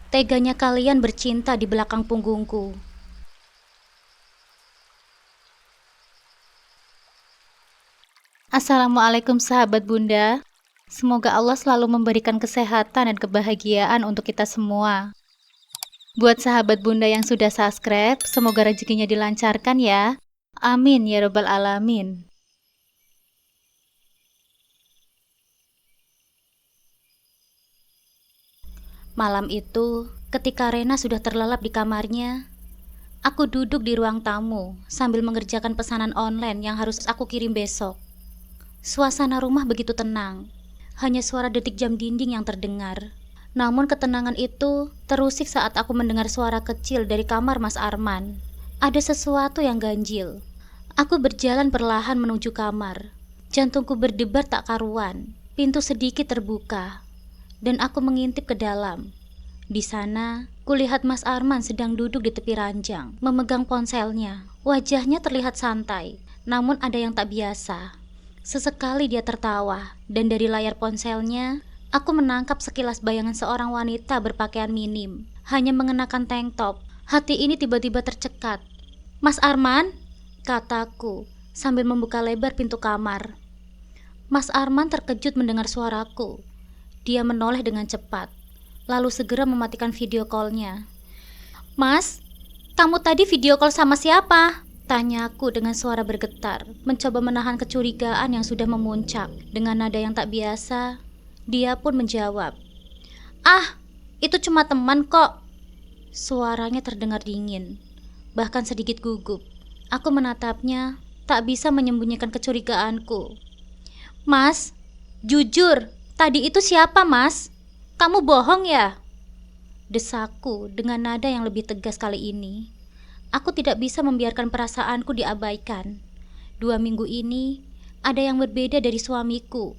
Teganya kalian bercinta di belakang punggungku. Assalamualaikum sahabat Bunda. Semoga Allah selalu memberikan kesehatan dan kebahagiaan untuk kita semua. Buat sahabat Bunda yang sudah subscribe, semoga rezekinya dilancarkan ya. Amin ya robbal alamin. Malam itu, ketika Rena sudah terlelap di kamarnya, aku duduk di ruang tamu sambil mengerjakan pesanan online yang harus aku kirim besok. Suasana rumah begitu tenang, hanya suara detik jam dinding yang terdengar. Namun ketenangan itu terusik saat aku mendengar suara kecil dari kamar Mas Arman. Ada sesuatu yang ganjil. Aku berjalan perlahan menuju kamar. Jantungku berdebar tak karuan. Pintu sedikit terbuka, dan aku mengintip ke dalam. Di sana, kulihat Mas Arman sedang duduk di tepi ranjang, memegang ponselnya. Wajahnya terlihat santai, namun ada yang tak biasa. Sesekali dia tertawa, dan dari layar ponselnya, aku menangkap sekilas bayangan seorang wanita berpakaian minim, hanya mengenakan tank top. Hati ini tiba-tiba tercekat. "Mas Arman?" kataku, sambil membuka lebar pintu kamar. Mas Arman terkejut mendengar suaraku. Dia menoleh dengan cepat, lalu segera mematikan video call-nya. "Mas, kamu tadi video call sama siapa?" tanyaku dengan suara bergetar, mencoba menahan kecurigaan yang sudah memuncak. Dengan nada yang tak biasa, dia pun menjawab, "Ah, itu cuma teman kok." Suaranya terdengar dingin, bahkan sedikit gugup. Aku menatapnya, tak bisa menyembunyikan kecurigaanku. "Mas, jujur, tadi itu siapa, Mas? Kamu bohong ya?" Desaku dengan nada yang lebih tegas kali ini. Aku tidak bisa membiarkan perasaanku diabaikan. 2 minggu ini, ada yang berbeda dari suamiku.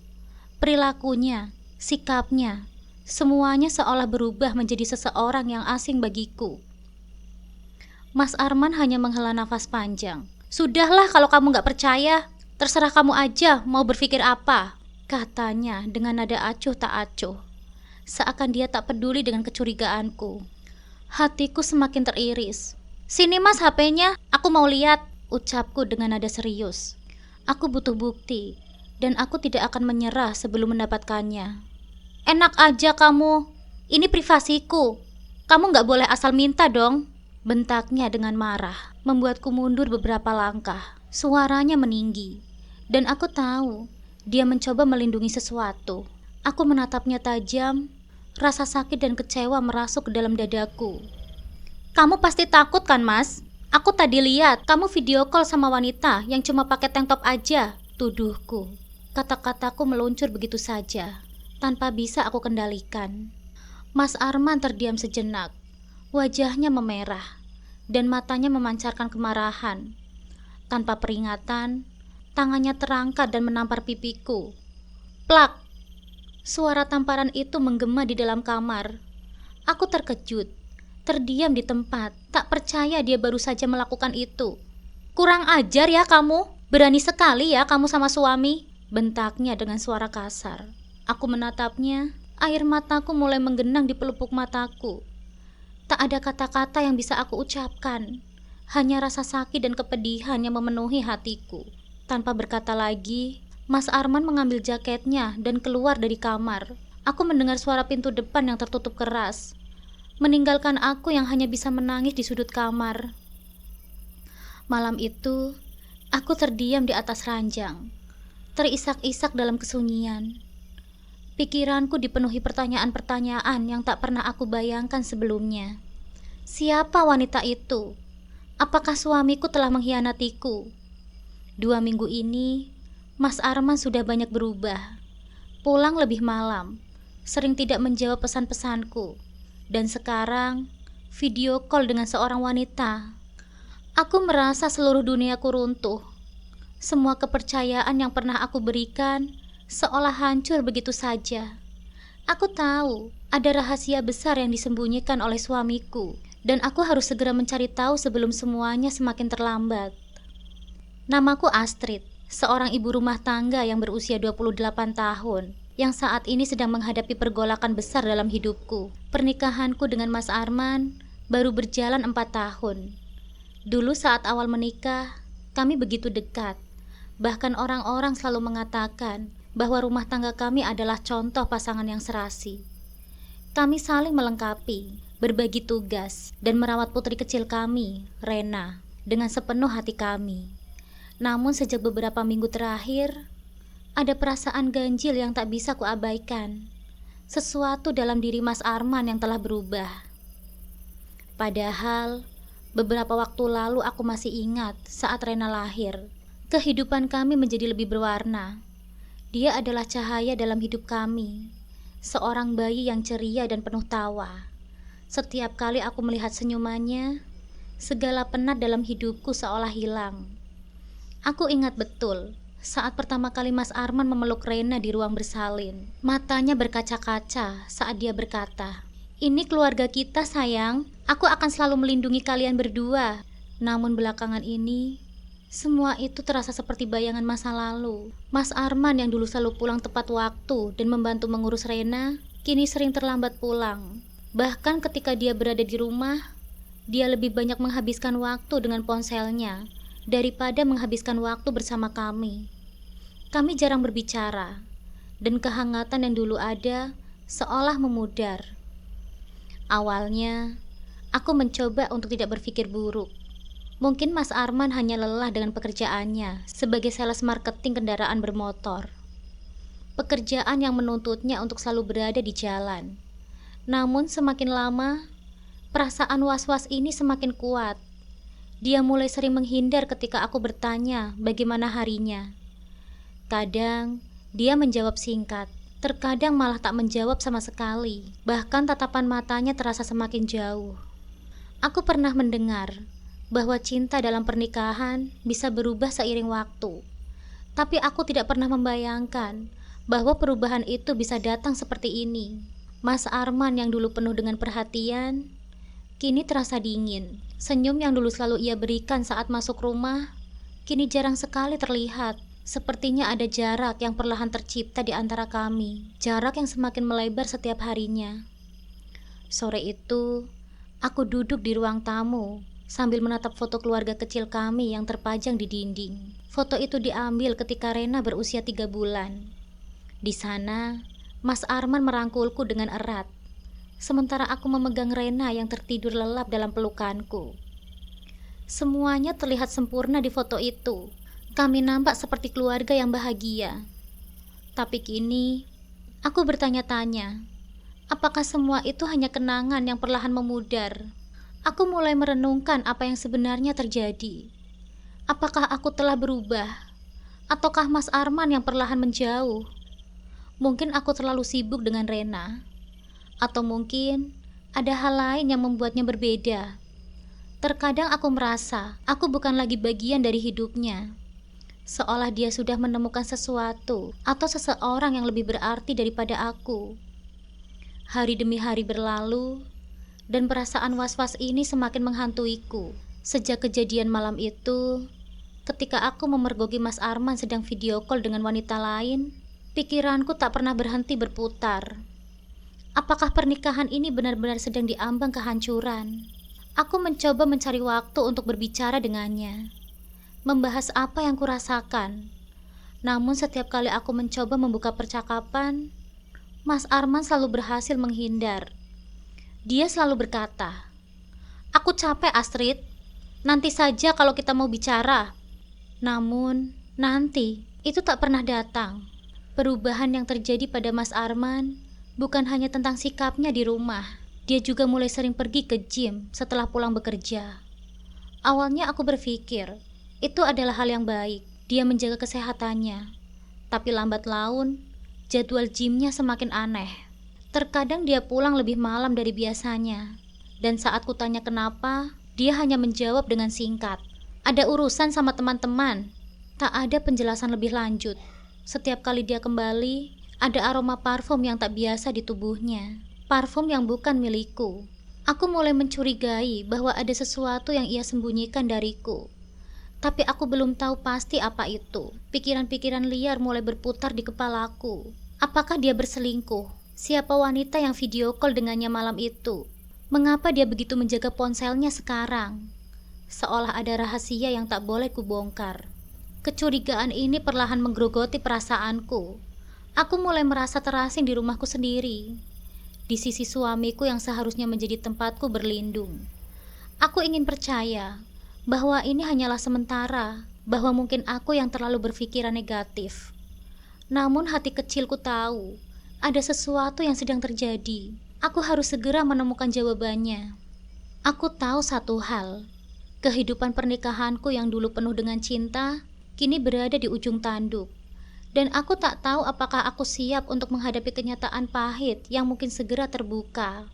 Perilakunya, sikapnya, semuanya seolah berubah menjadi seseorang yang asing bagiku. Mas Arman hanya menghela nafas panjang. "Sudahlah kalau kamu gak percaya, terserah kamu aja mau berpikir apa," katanya dengan nada acuh tak acuh. Seakan dia tak peduli dengan kecurigaanku. Hatiku semakin teriris. "Sini Mas HP-nya, aku mau lihat," ucapku dengan nada serius. Aku butuh bukti, dan aku tidak akan menyerah sebelum mendapatkannya. "Enak aja kamu, ini privasiku. Kamu gak boleh asal minta dong," bentaknya dengan marah, membuatku mundur beberapa langkah. Suaranya meninggi, dan aku tahu dia mencoba melindungi sesuatu. Aku menatapnya tajam, rasa sakit dan kecewa merasuk ke dalam dadaku. "Kamu pasti takut kan, Mas? Aku tadi lihat kamu video call sama wanita yang cuma pakai tank top aja," tuduhku. Kata-kataku meluncur begitu saja, tanpa bisa aku kendalikan. Mas Arman terdiam sejenak. Wajahnya memerah, dan matanya memancarkan kemarahan. Tanpa peringatan, tangannya terangkat dan menampar pipiku. Plak! Suara tamparan itu menggema di dalam kamar. Aku terkejut, terdiam di tempat, tak percaya dia baru saja melakukan itu. "Kurang ajar ya kamu, berani sekali ya kamu sama suami," bentaknya dengan suara kasar. Aku menatapnya, air mataku mulai menggenang di pelupuk mataku. Tak ada kata-kata yang bisa aku ucapkan, hanya rasa sakit dan kepedihan yang memenuhi hatiku. Tanpa berkata lagi, Mas Arman mengambil jaketnya dan keluar dari kamar. Aku mendengar suara pintu depan yang tertutup keras, meninggalkan aku yang hanya bisa menangis di sudut kamar. Malam itu, aku terdiam di atas ranjang, terisak-isak dalam kesunyian. Pikiranku dipenuhi pertanyaan-pertanyaan yang tak pernah aku bayangkan sebelumnya. Siapa wanita itu? Apakah suamiku telah mengkhianatiku? 2 minggu ini, Mas Arman sudah banyak berubah. Pulang lebih malam, sering tidak menjawab pesan-pesanku. Dan sekarang, video call dengan seorang wanita. Aku merasa seluruh duniaku runtuh. Semua kepercayaan yang pernah aku berikan seolah hancur begitu saja. Aku tahu ada rahasia besar yang disembunyikan oleh suamiku, dan aku harus segera mencari tahu sebelum semuanya semakin terlambat. Namaku Astrid, seorang ibu rumah tangga yang berusia 28 tahun, yang saat ini sedang menghadapi pergolakan besar dalam hidupku. Pernikahanku dengan Mas Arman baru berjalan 4 tahun. Dulu saat awal menikah, kami begitu dekat. Bahkan orang-orang selalu mengatakan bahwa rumah tangga kami adalah contoh pasangan yang serasi. Kami saling melengkapi, berbagi tugas, dan merawat putri kecil kami, Rena, dengan sepenuh hati kami. Namun sejak beberapa minggu terakhir, ada perasaan ganjil yang tak bisa kuabaikan. Sesuatu dalam diri Mas Arman yang telah berubah. Padahal, beberapa waktu lalu aku masih ingat saat Rena lahir. Kehidupan kami menjadi lebih berwarna. Dia adalah cahaya dalam hidup kami. Seorang bayi yang ceria dan penuh tawa. Setiap kali aku melihat senyumannya, segala penat dalam hidupku seolah hilang. Aku ingat betul saat pertama kali Mas Arman memeluk Rena di ruang bersalin. Matanya berkaca-kaca saat dia berkata, "Ini keluarga kita, sayang. Aku akan selalu melindungi kalian berdua." Namun belakangan ini, semua itu terasa seperti bayangan masa lalu. Mas Arman yang dulu selalu pulang tepat waktu dan membantu mengurus Rena, kini sering terlambat pulang. Bahkan ketika dia berada di rumah, dia lebih banyak menghabiskan waktu dengan ponselnya daripada menghabiskan waktu bersama kami. Kami jarang berbicara, dan kehangatan yang dulu ada seolah memudar. Awalnya, aku mencoba untuk tidak berpikir buruk. Mungkin Mas Arman hanya lelah dengan pekerjaannya sebagai sales marketing kendaraan bermotor. Pekerjaan yang menuntutnya untuk selalu berada di jalan. Namun semakin lama, perasaan was-was ini semakin kuat. Dia mulai sering menghindar ketika aku bertanya bagaimana harinya. Kadang, dia menjawab singkat. Terkadang malah tak menjawab sama sekali. Bahkan tatapan matanya terasa semakin jauh. Aku pernah mendengar bahwa cinta dalam pernikahan bisa berubah seiring waktu. Tapi aku tidak pernah membayangkan bahwa perubahan itu bisa datang seperti ini. Mas Arman yang dulu penuh dengan perhatian, kini terasa dingin. Senyum yang dulu selalu ia berikan saat masuk rumah, kini jarang sekali terlihat. Sepertinya ada jarak yang perlahan tercipta di antara kami. Jarak yang semakin melebar setiap harinya. Sore itu, aku duduk di ruang tamu sambil menatap foto keluarga kecil kami yang terpajang di dinding. Foto itu diambil ketika Rena berusia 3 bulan. Di sana, Mas Arman merangkulku dengan erat, sementara aku memegang Rena yang tertidur lelap dalam pelukanku. Semuanya terlihat sempurna di foto itu. Kami nampak seperti keluarga yang bahagia. Tapi kini, aku bertanya-tanya, apakah semua itu hanya kenangan yang perlahan memudar? Aku mulai merenungkan apa yang sebenarnya terjadi. Apakah aku telah berubah? Ataukah Mas Arman yang perlahan menjauh? Mungkin aku terlalu sibuk dengan Rena. Atau mungkin ada hal lain yang membuatnya berbeda. Terkadang aku merasa aku bukan lagi bagian dari hidupnya. Seolah dia sudah menemukan sesuatu atau seseorang yang lebih berarti daripada aku. Hari demi hari berlalu, dan perasaan was-was ini semakin menghantuiku. Sejak kejadian malam itu, ketika aku memergoki Mas Arman sedang video call dengan wanita lain, pikiranku tak pernah berhenti berputar. Apakah pernikahan ini benar-benar sedang diambang kehancuran? Aku mencoba mencari waktu untuk berbicara dengannya, membahas apa yang kurasakan. Namun setiap kali aku mencoba membuka percakapan, Mas Arman selalu berhasil menghindar. Dia selalu berkata, "Aku capek, Astrid. Nanti saja kalau kita mau bicara." Namun, nanti itu tak pernah datang. Perubahan yang terjadi pada Mas Arman bukan hanya tentang sikapnya di rumah. Dia juga mulai sering pergi ke gym setelah pulang bekerja. Awalnya aku berpikir, itu adalah hal yang baik, dia menjaga kesehatannya. Tapi lambat laun, jadwal gymnya semakin aneh. Terkadang dia pulang lebih malam dari biasanya. Dan saat kutanya kenapa, dia hanya menjawab dengan singkat, "Ada urusan sama teman-teman." Tak ada penjelasan lebih lanjut. Setiap kali dia kembali, ada aroma parfum yang tak biasa di tubuhnya. Parfum yang bukan milikku. Aku mulai mencurigai bahwa ada sesuatu yang ia sembunyikan dariku. Tapi aku belum tahu pasti apa itu. Pikiran-pikiran liar mulai berputar di kepalaku. Apakah dia berselingkuh? Siapa wanita yang video call dengannya malam itu? Mengapa dia begitu menjaga ponselnya sekarang? Seolah ada rahasia yang tak boleh kubongkar. Kecurigaan ini perlahan menggerogoti perasaanku. Aku mulai merasa terasing di rumahku sendiri, di sisi suamiku yang seharusnya menjadi tempatku berlindung. Aku ingin percaya bahwa ini hanyalah sementara, bahwa mungkin aku yang terlalu berpikiran negatif. Namun hati kecilku tahu, ada sesuatu yang sedang terjadi. Aku harus segera menemukan jawabannya. Aku tahu satu hal, kehidupan pernikahanku yang dulu penuh dengan cinta, kini berada di ujung tanduk. Dan aku tak tahu apakah aku siap untuk menghadapi kenyataan pahit yang mungkin segera terbuka.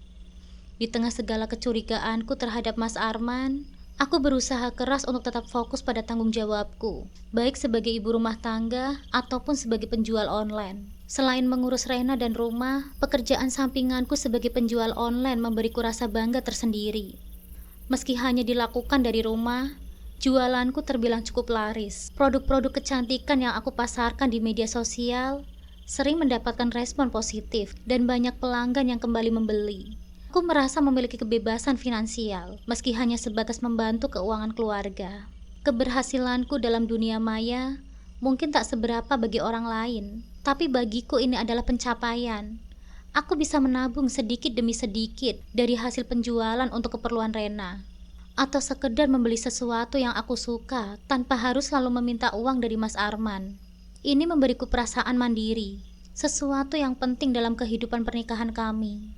Di tengah segala kecurigaanku terhadap Mas Arman, aku berusaha keras untuk tetap fokus pada tanggung jawabku, baik sebagai ibu rumah tangga ataupun sebagai penjual online. Selain mengurus Rena dan rumah, pekerjaan sampinganku sebagai penjual online memberiku rasa bangga tersendiri. Meski hanya dilakukan dari rumah, jualanku terbilang cukup laris. Produk-produk kecantikan yang aku pasarkan di media sosial sering mendapatkan respon positif dan banyak pelanggan yang kembali membeli. Aku merasa memiliki kebebasan finansial, meski hanya sebatas membantu keuangan keluarga. Keberhasilanku dalam dunia maya mungkin tak seberapa bagi orang lain, tapi bagiku ini adalah pencapaian. Aku bisa menabung sedikit demi sedikit dari hasil penjualan untuk keperluan Rena, atau sekedar membeli sesuatu yang aku suka tanpa harus selalu meminta uang dari Mas Arman. Ini memberiku perasaan mandiri, sesuatu yang penting dalam kehidupan pernikahan kami.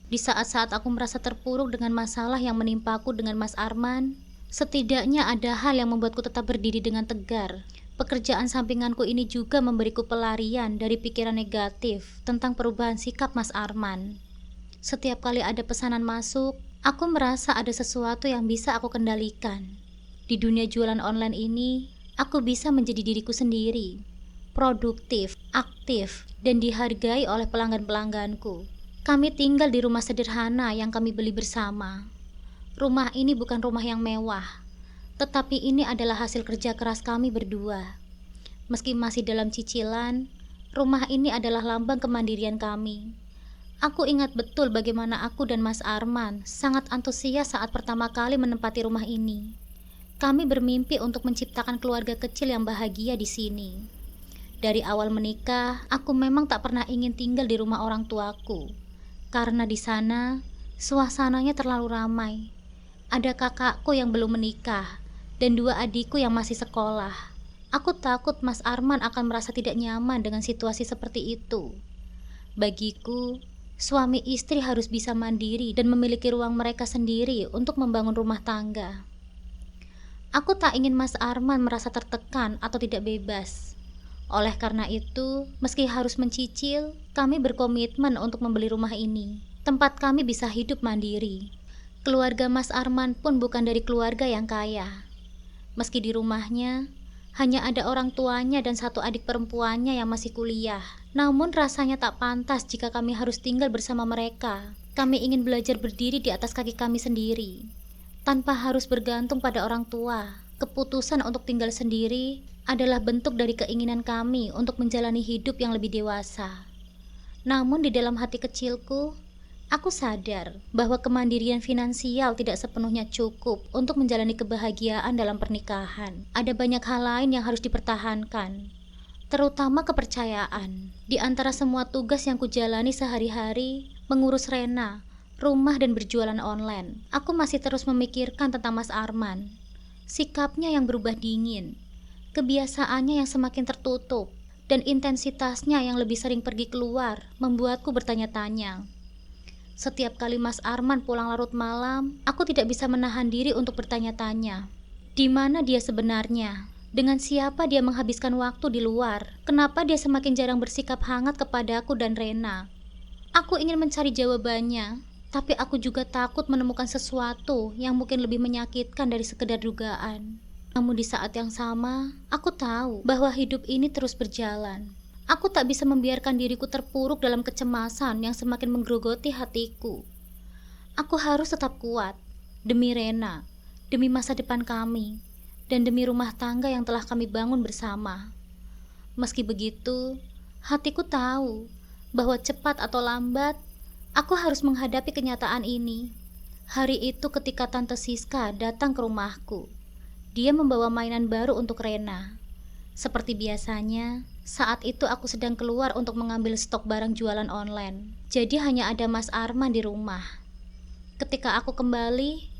Di saat-saat aku merasa terpuruk dengan masalah yang menimpaku dengan Mas Arman, setidaknya ada hal yang membuatku tetap berdiri dengan tegar. Pekerjaan sampinganku ini juga memberiku pelarian dari pikiran negatif tentang perubahan sikap Mas Arman. Setiap kali ada pesanan masuk, aku merasa ada sesuatu yang bisa aku kendalikan. Di dunia jualan online ini, aku bisa menjadi diriku sendiri, produktif, aktif, dan dihargai oleh pelanggan-pelangganku. Kami tinggal di rumah sederhana yang kami beli bersama. Rumah ini bukan rumah yang mewah, tetapi ini adalah hasil kerja keras kami berdua. Meski masih dalam cicilan, rumah ini adalah lambang kemandirian kami. Aku ingat betul bagaimana aku dan Mas Arman sangat antusias saat pertama kali menempati rumah ini. Kami bermimpi untuk menciptakan keluarga kecil yang bahagia di sini. Dari awal menikah, aku memang tak pernah ingin tinggal di rumah orang tuaku, karena di sana suasananya terlalu ramai. Ada kakakku yang belum menikah dan 2 adikku yang masih sekolah. Aku takut Mas Arman akan merasa tidak nyaman dengan situasi seperti itu. Bagiku, suami istri harus bisa mandiri dan memiliki ruang mereka sendiri untuk membangun rumah tangga. Aku tak ingin Mas Arman merasa tertekan atau tidak bebas. Oleh karena itu, meski harus mencicil, kami berkomitmen untuk membeli rumah ini. Tempat kami bisa hidup mandiri. Keluarga Mas Arman pun bukan dari keluarga yang kaya. Meski di rumahnya hanya ada orang tuanya dan 1 adik perempuannya yang masih kuliah, namun rasanya tak pantas jika kami harus tinggal bersama mereka. Kami ingin belajar berdiri di atas kaki kami sendiri, tanpa harus bergantung pada orang tua. Keputusan untuk tinggal sendiri adalah bentuk dari keinginan kami untuk menjalani hidup yang lebih dewasa. Namun di dalam hati kecilku, aku sadar bahwa kemandirian finansial tidak sepenuhnya cukup untuk menjalani kebahagiaan dalam pernikahan. Ada banyak hal lain yang harus dipertahankan, terutama kepercayaan. Di antara semua tugas yang kujalani sehari-hari, mengurus Rena, rumah, dan berjualan online, aku masih terus memikirkan tentang Mas Arman. Sikapnya yang berubah dingin, kebiasaannya yang semakin tertutup, dan intensitasnya yang lebih sering pergi keluar membuatku bertanya-tanya. Setiap kali Mas Arman pulang larut malam, aku tidak bisa menahan diri untuk bertanya-tanya. Di mana dia sebenarnya? Dengan siapa dia menghabiskan waktu di luar? Kenapa dia semakin jarang bersikap hangat kepadaku dan Rena? Aku ingin mencari jawabannya, tapi aku juga takut menemukan sesuatu yang mungkin lebih menyakitkan dari sekedar dugaan. Namun di saat yang sama, aku tahu bahwa hidup ini terus berjalan. Aku tak bisa membiarkan diriku terpuruk dalam kecemasan yang semakin menggerogoti hatiku. Aku harus tetap kuat, demi Rena, demi masa depan kami, dan demi rumah tangga yang telah kami bangun bersama. Meski begitu, hatiku tahu bahwa cepat atau lambat, aku harus menghadapi kenyataan ini. Hari itu ketika Tante Siska datang ke rumahku, dia membawa mainan baru untuk Rena. Seperti biasanya, saat itu aku sedang keluar untuk mengambil stok barang jualan online. Jadi hanya ada Mas Arman di rumah. Ketika aku kembali,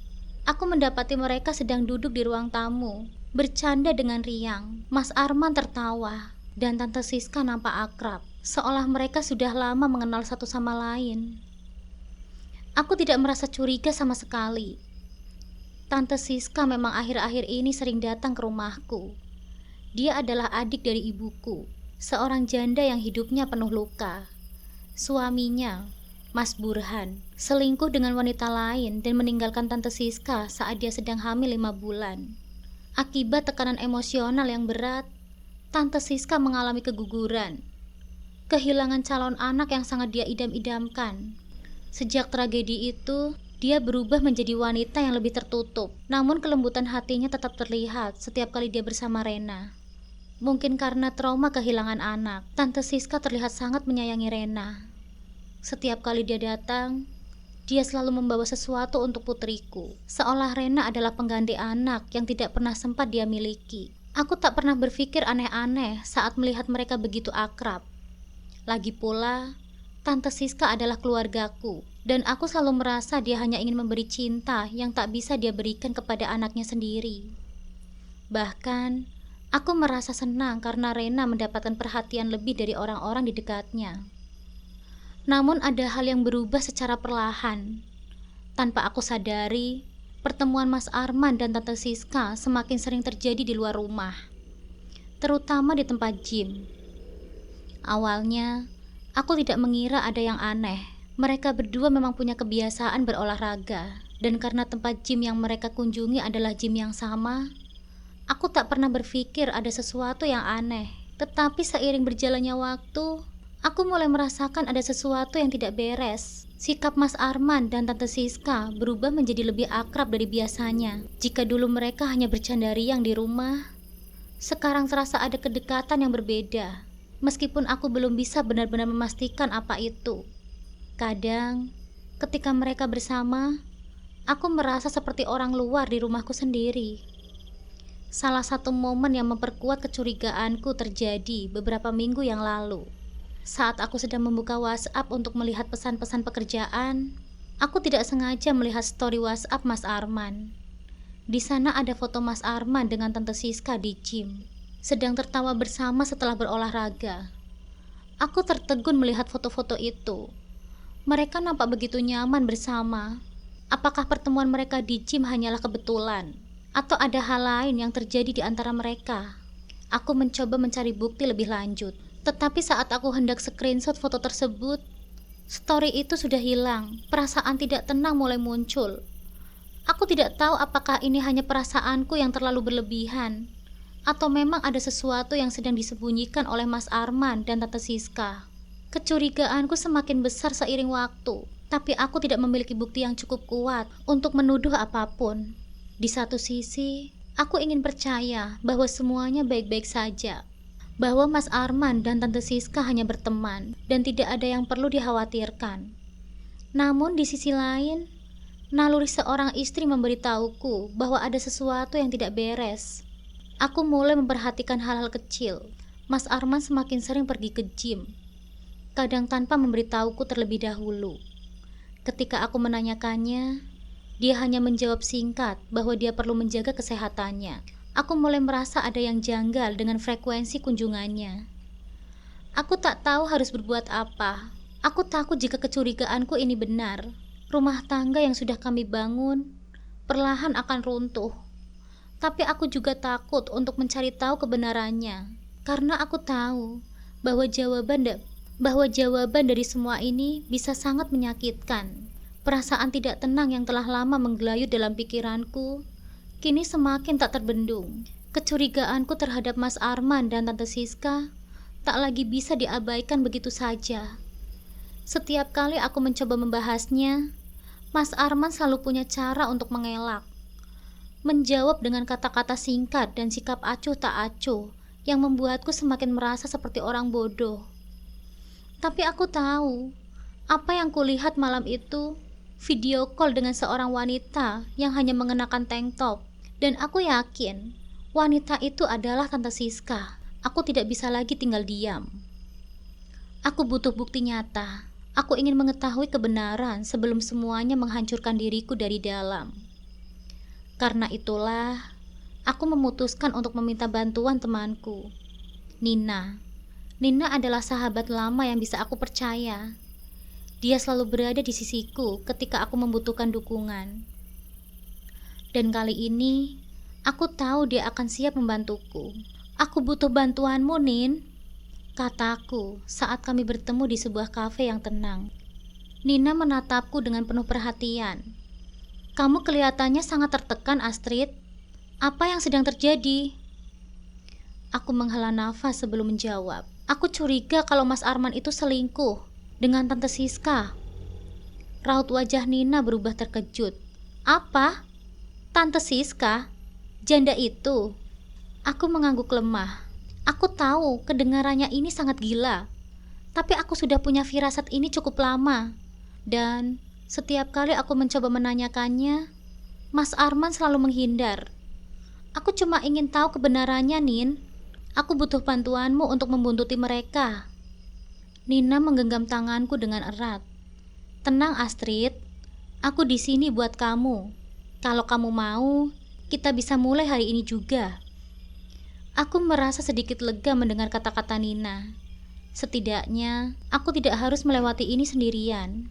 aku mendapati mereka sedang duduk di ruang tamu, bercanda dengan riang. Mas Arman tertawa, dan Tante Siska nampak akrab, seolah mereka sudah lama mengenal satu sama lain. Aku tidak merasa curiga sama sekali. Tante Siska memang akhir-akhir ini sering datang ke rumahku. Dia adalah adik dari ibuku, seorang janda yang hidupnya penuh luka. Suaminya, Mas Burhan, selingkuh dengan wanita lain dan meninggalkan Tante Siska saat dia sedang hamil 5 bulan. Akibat tekanan emosional yang berat, Tante Siska mengalami keguguran. Kehilangan calon anak yang sangat dia idam-idamkan. Sejak tragedi itu, dia berubah menjadi wanita yang lebih tertutup. Namun kelembutan hatinya tetap terlihat setiap kali dia bersama Rena. Mungkin karena trauma kehilangan anak, Tante Siska terlihat sangat menyayangi Rena. Setiap kali dia datang, dia selalu membawa sesuatu untuk putriku, seolah Rena adalah pengganti anak yang tidak pernah sempat dia miliki. Aku tak pernah berpikir aneh-aneh saat melihat mereka begitu akrab. Lagi pula, Tante Siska adalah keluargaku, dan aku selalu merasa dia hanya ingin memberi cinta yang tak bisa dia berikan kepada anaknya sendiri. Bahkan, aku merasa senang karena Rena mendapatkan perhatian lebih dari orang-orang di dekatnya. Namun ada hal yang berubah secara perlahan. Tanpa aku sadari, pertemuan Mas Arman dan Tante Siska semakin sering terjadi di luar rumah, terutama di tempat gym. Awalnya, aku tidak mengira ada yang aneh. Mereka berdua memang punya kebiasaan berolahraga, dan karena tempat gym yang mereka kunjungi adalah gym yang sama, aku tak pernah berpikir ada sesuatu yang aneh. Tetapi seiring berjalannya waktu, aku mulai merasakan ada sesuatu yang tidak beres. Sikap Mas Arman dan Tante Siska berubah menjadi lebih akrab dari biasanya. Jika dulu mereka hanya bercanda riang di rumah, sekarang terasa ada kedekatan yang berbeda. Meskipun aku belum bisa benar-benar memastikan apa itu. Kadang, ketika mereka bersama, aku merasa seperti orang luar di rumahku sendiri. Salah satu momen yang memperkuat kecurigaanku terjadi beberapa minggu yang lalu. Saat aku sedang membuka WhatsApp untuk melihat pesan-pesan pekerjaan, aku tidak sengaja melihat story WhatsApp Mas Arman. Di sana ada foto Mas Arman dengan Tante Siska di gym, sedang tertawa bersama setelah berolahraga. Aku tertegun melihat foto-foto itu. Mereka nampak begitu nyaman bersama. Apakah pertemuan mereka di gym hanyalah kebetulan? Atau ada hal lain yang terjadi di antara mereka? Aku mencoba mencari bukti lebih lanjut. Tetapi saat aku hendak screenshot foto tersebut, story itu sudah hilang. Perasaan tidak tenang mulai muncul. Aku tidak tahu apakah ini hanya perasaanku yang terlalu berlebihan, atau memang ada sesuatu yang sedang disembunyikan oleh Mas Arman dan Tante Siska. Kecurigaanku semakin besar seiring waktu, tapi aku tidak memiliki bukti yang cukup kuat untuk menuduh apapun. Di satu sisi, aku ingin percaya bahwa semuanya baik-baik saja, bahwa Mas Arman dan Tante Siska hanya berteman dan tidak ada yang perlu dikhawatirkan. Namun di sisi lain, naluri seorang istri memberitahuku bahwa ada sesuatu yang tidak beres. Aku mulai memperhatikan hal-hal kecil. Mas Arman semakin sering pergi ke gym, kadang tanpa memberitahuku terlebih dahulu. Ketika aku menanyakannya, dia hanya menjawab singkat bahwa dia perlu menjaga kesehatannya. Aku mulai merasa ada yang janggal dengan frekuensi kunjungannya. Aku tak tahu harus berbuat apa. Aku takut jika kecurigaanku ini benar. Rumah tangga yang sudah kami bangun perlahan akan runtuh. Tapi aku juga takut untuk mencari tahu kebenarannya, karena aku tahu bahwa jawaban dari semua ini bisa sangat menyakitkan. Perasaan tidak tenang yang telah lama menggelayut dalam pikiranku kini semakin tak terbendung. Kecurigaanku terhadap Mas Arman dan Tante Siska tak lagi bisa diabaikan begitu saja. Setiap kali aku mencoba membahasnya, Mas Arman selalu punya cara untuk mengelak, menjawab dengan kata-kata singkat dan sikap acuh tak acuh yang membuatku semakin merasa seperti orang bodoh. Tapi aku tahu, apa yang kulihat malam itu, video call dengan seorang wanita yang hanya mengenakan tank top. Dan aku yakin, wanita itu adalah Tante Siska. Aku tidak bisa lagi tinggal diam. Aku butuh bukti nyata. Aku ingin mengetahui kebenaran sebelum semuanya menghancurkan diriku dari dalam. Karena itulah, aku memutuskan untuk meminta bantuan temanku, Nina. Nina adalah sahabat lama yang bisa aku percaya. Dia selalu berada di sisiku ketika aku membutuhkan dukungan. Dan kali ini, aku tahu dia akan siap membantuku. Aku butuh bantuanmu, Nin, kataku saat kami bertemu di sebuah kafe yang tenang. Nina menatapku dengan penuh perhatian. Kamu kelihatannya sangat tertekan, Astrid. Apa yang sedang terjadi? Aku menghela nafas sebelum menjawab. Aku curiga kalau Mas Arman itu selingkuh dengan Tante Siska. Raut wajah Nina berubah terkejut. Apa? Tante Siska? Janda itu? Aku mengangguk lemah. Aku tahu kedengarannya ini sangat gila. Tapi aku sudah punya firasat ini cukup lama. Dan setiap kali aku mencoba menanyakannya, Mas Arman selalu menghindar. Aku cuma ingin tahu kebenarannya, Nin. Aku butuh bantuanmu untuk membuntuti mereka. Nina menggenggam tanganku dengan erat. Tenang, Astrid. Aku di sini buat kamu. Kalau kamu mau, kita bisa mulai hari ini juga. Aku merasa sedikit lega mendengar kata-kata Nina. Setidaknya, aku tidak harus melewati ini sendirian.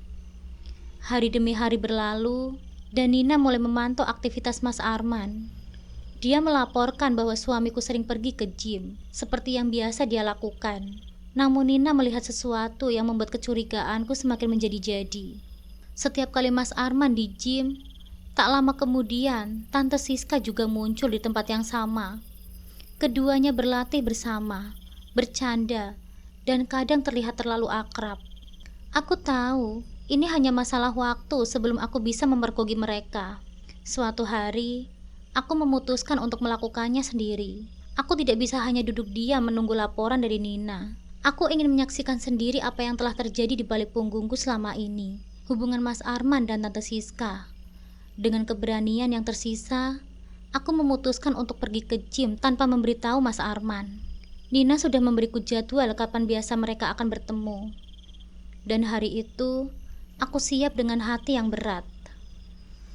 Hari demi hari berlalu, dan Nina mulai memantau aktivitas Mas Arman. Dia melaporkan bahwa suamiku sering pergi ke gym, seperti yang biasa dia lakukan. Namun Nina melihat sesuatu yang membuat kecurigaanku semakin menjadi-jadi. Setiap kali Mas Arman di gym, tak lama kemudian Tante Siska juga muncul di tempat yang sama. Keduanya berlatih bersama, bercanda, dan kadang terlihat terlalu akrab. Aku tahu, ini hanya masalah waktu sebelum aku bisa memergoki mereka. Suatu hari, aku memutuskan untuk melakukannya sendiri. Aku tidak bisa hanya duduk diam menunggu laporan dari Nina. Aku ingin menyaksikan sendiri apa yang telah terjadi di balik punggungku selama ini. Hubungan Mas Arman dan Tante Siska. Dengan keberanian yang tersisa, aku memutuskan untuk pergi ke gym tanpa memberitahu Mas Arman. Nina sudah memberiku jadwal kapan biasa mereka akan bertemu. Dan hari itu, aku siap dengan hati yang berat.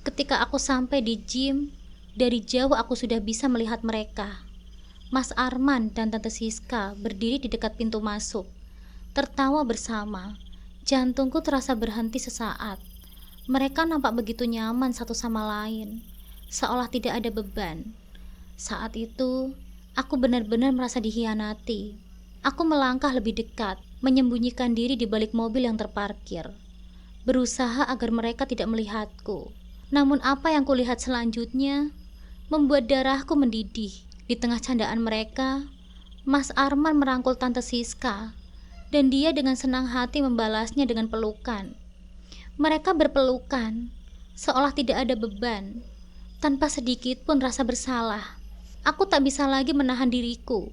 Ketika aku sampai di gym, dari jauh aku sudah bisa melihat mereka. Mas Arman dan Tante Siska berdiri di dekat pintu masuk, tertawa bersama. Jantungku terasa berhenti sesaat. Mereka nampak begitu nyaman satu sama lain, seolah tidak ada beban. Saat itu, aku benar-benar merasa dikhianati. Aku melangkah lebih dekat, menyembunyikan diri di balik mobil yang terparkir, berusaha agar mereka tidak melihatku. Namun apa yang kulihat selanjutnya membuat darahku mendidih. Di tengah candaan mereka, Mas Arman merangkul Tante Siska, dan dia dengan senang hati membalasnya dengan pelukan. Mereka berpelukan, seolah tidak ada beban, tanpa sedikit pun rasa bersalah. Aku tak bisa lagi menahan diriku.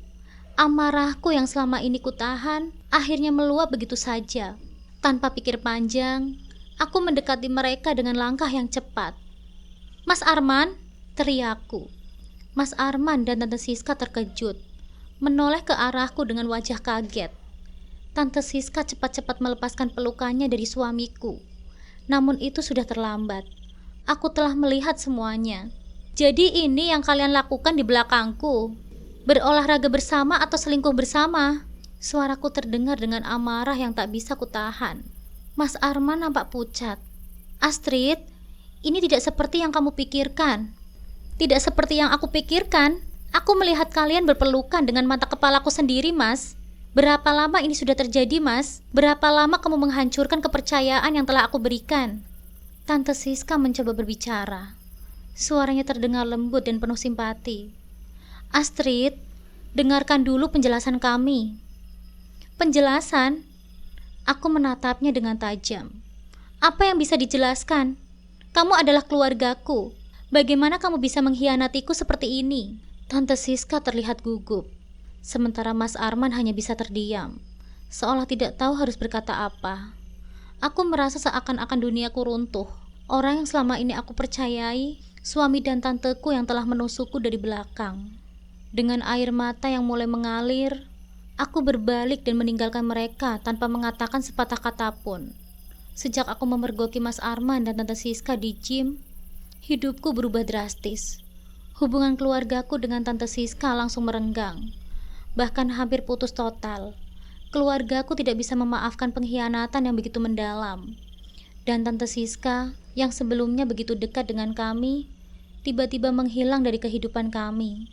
Amarahku yang selama ini kutahan, akhirnya meluap begitu saja. Tanpa pikir panjang, aku mendekati mereka dengan langkah yang cepat. Mas Arman, teriakku. Mas Arman dan Tante Siska terkejut, menoleh ke arahku dengan wajah kaget. Tante Siska cepat-cepat melepaskan pelukannya dari suamiku. Namun itu sudah terlambat. Aku telah melihat semuanya. Jadi ini yang kalian lakukan di belakangku? Berolahraga bersama atau selingkuh bersama? Suaraku terdengar dengan amarah yang tak bisa kutahan. Mas Arman nampak pucat. Astrid, ini tidak seperti yang kamu pikirkan. Tidak seperti yang aku pikirkan. Aku melihat kalian berpelukan dengan mata kepalaku sendiri, Mas. Berapa lama ini sudah terjadi, Mas? Berapa lama kamu menghancurkan kepercayaan yang telah aku berikan? Tante Siska mencoba berbicara. Suaranya terdengar lembut dan penuh simpati. Astrid, dengarkan dulu penjelasan kami. Penjelasan? Aku menatapnya dengan tajam. Apa yang bisa dijelaskan? Kamu adalah keluargaku. Bagaimana kamu bisa mengkhianatiku seperti ini? Tante Siska terlihat gugup, sementara Mas Arman hanya bisa terdiam. seolah tidak tahu harus berkata apa. Aku merasa seakan-akan duniaku runtuh. Orang yang selama ini aku percayai, suami dan tanteku yang telah menusukku dari belakang. Dengan air mata yang mulai mengalir, aku berbalik dan meninggalkan mereka tanpa mengatakan sepatah kata pun. Sejak aku memergoki Mas Arman dan Tante Siska di gym, hidupku berubah drastis. Hubungan keluargaku dengan Tante Siska langsung merenggang, bahkan hampir putus total. Keluargaku tidak bisa memaafkan pengkhianatan yang begitu mendalam. Dan Tante Siska yang sebelumnya begitu dekat dengan kami, tiba-tiba menghilang dari kehidupan kami.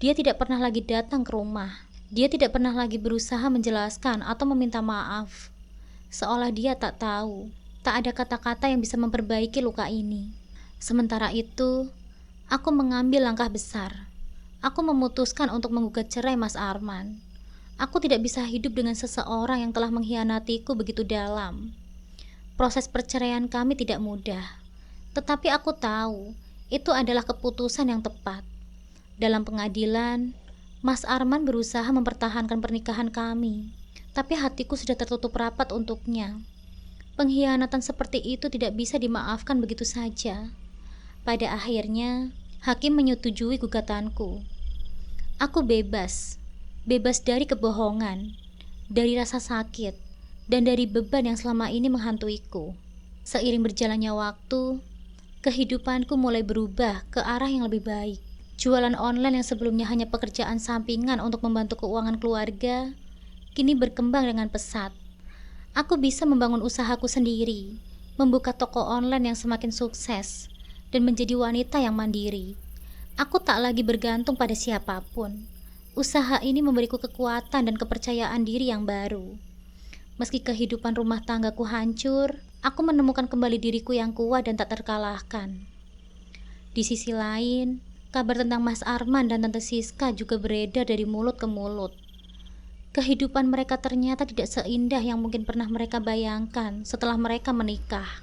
Dia tidak pernah lagi datang ke rumah. Dia tidak pernah lagi berusaha menjelaskan atau meminta maaf. Seolah dia tak tahu, tak ada kata-kata yang bisa memperbaiki luka ini. Sementara itu, aku mengambil langkah besar. Aku memutuskan untuk menggugat cerai Mas Arman. Aku tidak bisa hidup dengan seseorang yang telah mengkhianatiku begitu dalam. Proses perceraian kami tidak mudah, tetapi aku tahu itu adalah keputusan yang tepat. Dalam pengadilan, Mas Arman berusaha mempertahankan pernikahan kami, tapi hatiku sudah tertutup rapat untuknya. Pengkhianatan seperti itu tidak bisa dimaafkan begitu saja. Pada akhirnya, hakim menyetujui gugatanku. Aku bebas dari kebohongan, dari rasa sakit, dan dari beban yang selama ini menghantuiku. Seiring berjalannya waktu, kehidupanku mulai berubah ke arah yang lebih baik. Jualan online yang sebelumnya hanya pekerjaan sampingan untuk membantu keuangan keluarga, kini berkembang dengan pesat. Aku bisa membangun usahaku sendiri, membuka toko online yang semakin sukses, dan menjadi wanita yang mandiri. Aku tak lagi bergantung pada siapapun. Usaha ini memberiku kekuatan dan kepercayaan diri yang baru. Meski kehidupan rumah tanggaku hancur, aku menemukan kembali diriku yang kuat dan tak terkalahkan. Di sisi lain, kabar tentang Mas Arman dan Tante Siska juga beredar dari mulut ke mulut. Kehidupan mereka ternyata tidak seindah yang mungkin pernah mereka bayangkan setelah mereka menikah.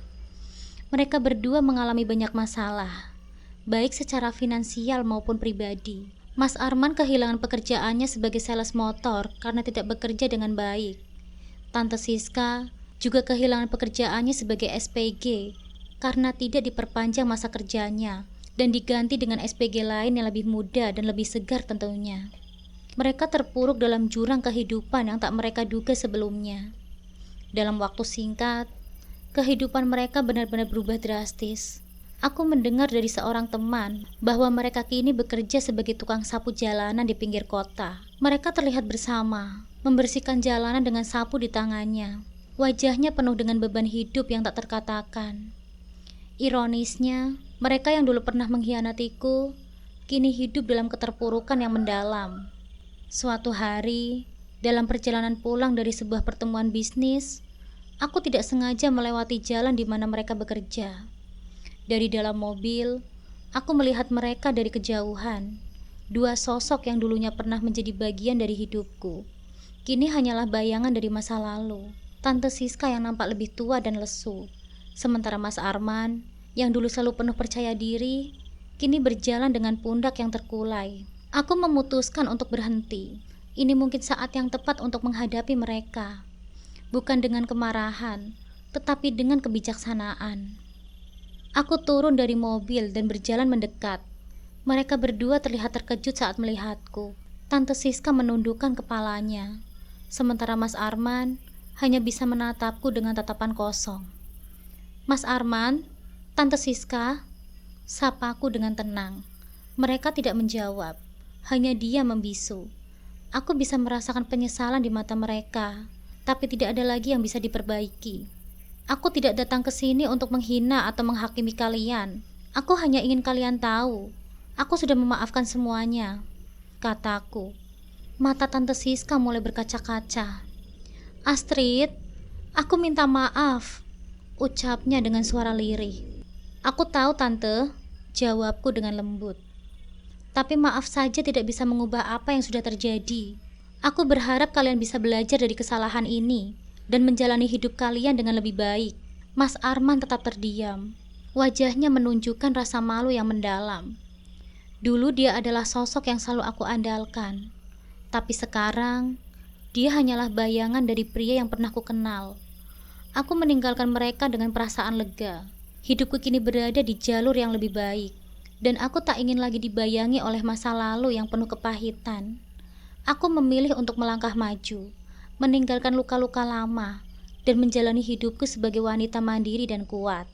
Mereka berdua mengalami banyak masalah, baik secara finansial maupun pribadi. Mas Arman kehilangan pekerjaannya sebagai sales motor karena tidak bekerja dengan baik. Tante Siska juga kehilangan pekerjaannya sebagai SPG karena tidak diperpanjang masa kerjanya dan diganti dengan SPG lain yang lebih muda dan lebih segar tentunya. Mereka terpuruk dalam jurang kehidupan yang tak mereka duga sebelumnya. Dalam waktu singkat, kehidupan mereka benar-benar berubah drastis. Aku mendengar dari seorang teman bahwa mereka kini bekerja sebagai tukang sapu jalanan di pinggir kota. Mereka terlihat bersama, membersihkan jalanan dengan sapu di tangannya. Wajahnya penuh dengan beban hidup yang tak terkatakan. Ironisnya, mereka yang dulu pernah mengkhianatiku, kini hidup dalam keterpurukan yang mendalam. Suatu hari, dalam perjalanan pulang dari sebuah pertemuan bisnis, aku tidak sengaja melewati jalan di mana mereka bekerja. Dari dalam mobil, aku melihat mereka dari kejauhan. Dua sosok yang dulunya pernah menjadi bagian dari hidupku, kini hanyalah bayangan dari masa lalu. Tante Siska yang nampak lebih tua dan lesu, sementara Mas Arman yang dulu selalu penuh percaya diri, kini berjalan dengan pundak yang terkulai. Aku memutuskan untuk berhenti. Ini mungkin saat yang tepat untuk menghadapi mereka. Bukan dengan kemarahan, tetapi dengan kebijaksanaan. Aku turun dari mobil dan berjalan mendekat. Mereka berdua terlihat terkejut saat melihatku. Tante Siska menundukkan kepalanya, sementara Mas Arman hanya bisa menatapku dengan tatapan kosong. Mas Arman, Tante Siska, sapaku dengan tenang. Mereka tidak menjawab, hanya dia membisu. Aku bisa merasakan penyesalan di mata mereka, tapi tidak ada lagi yang bisa diperbaiki. Aku tidak datang ke sini untuk menghina atau menghakimi kalian. Aku hanya ingin kalian tahu, aku sudah memaafkan semuanya, kataku. Mata Tante Siska mulai berkaca-kaca. Astrid, aku minta maaf, ucapnya dengan suara lirih. Aku tahu tante, jawabku dengan lembut. Tapi maaf saja tidak bisa mengubah apa yang sudah terjadi. Aku berharap kalian bisa belajar dari kesalahan ini dan menjalani hidup kalian dengan lebih baik. Mas Arman tetap terdiam. Wajahnya menunjukkan rasa malu yang mendalam. Dulu dia adalah sosok yang selalu aku andalkan. Tapi sekarang, Dia hanyalah bayangan dari pria yang pernah ku kenal. Aku meninggalkan mereka dengan perasaan lega. Hidupku kini berada di jalur yang lebih baik, dan aku tak ingin lagi dibayangi oleh masa lalu yang penuh kepahitan. Aku memilih untuk melangkah maju, meninggalkan luka-luka lama, dan menjalani hidupku sebagai wanita mandiri dan kuat.